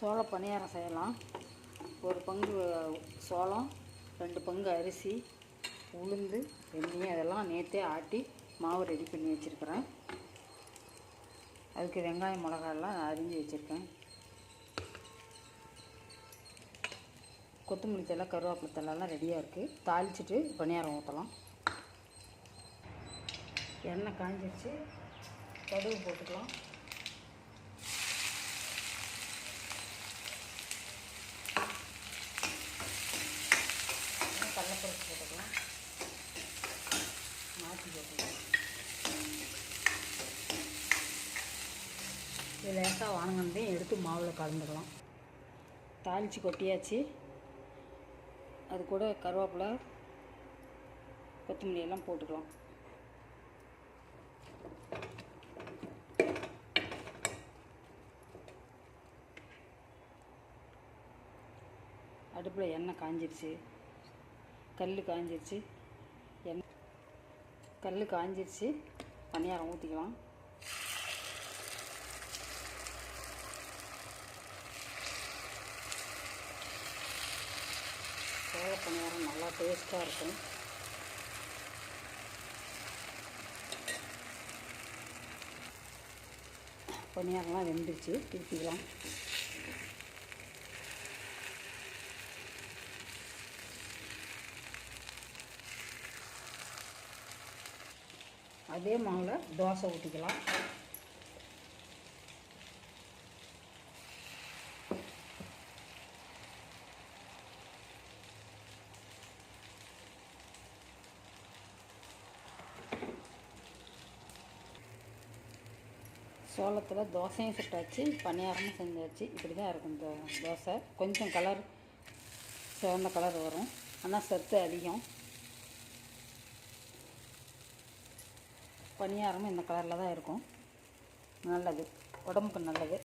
சோள பணியாரம் செய்யலாம். ஒரு பங்கு சோளம், 2 பங்கு அரிசி, உளுந்து, வெந்தயம் அதெல்லாம் நேற்றே ஆட்டி மாவு ரெடி பண்ணி வச்சுருக்கிறேன். அதுக்கு வெங்காயம் மிளகாயெல்லாம் அரிஞ்சு வச்சுருக்கேன். கொத்தமல்லி தழை, கருவேப்பிலை தழைலாம் ரெடியாக இருக்குது. தாளிச்சிட்டு பணியாரம் ஊற்றலாம். எண்ணெய் காஞ்சிடுச்சு, கடுகு போட்டுக்கலாம். கடலைப்பருப்பு போட்டுக்கலாம். மாற்றி போட்டுக்கலாம். இது லேசாக வானங்கண்டையும் எடுத்து மாவில் கலந்துக்கலாம். தாளித்து கொட்டியாச்சு. அது கூட கருவேப்பிலை, கொத்தமல்லி எல்லாம் போட்டுக்கலாம். அடுப்பில் எண்ணெய் காஞ்சிருச்சு, கல் காஞ்சிருச்சு. கல் காஞ்சிருச்சு. பணியாரம் ஊற்றிக்கலாம். சோள பணியாரம் நல்லா டேஸ்ட்டாக இருக்கும். பணியாரம்லாம் வெந்துருச்சு, திருப்பிக்கலாம். அதே மாவில் தோசை ஊற்றிக்கலாம். சோளத்தில் தோசையும் சுட்டாச்சு, பணியாரமும் செஞ்சாச்சு. இப்படி தான் இருக்கும் இந்த தோசை. கொஞ்சம் கலர் சிவந்த கலர் வரும், ஆனால் சத்து அதிகம். பணியாரமும் இந்த கலரில் தான் இருக்கும். நல்லது, உடம்புக்கு நல்லது.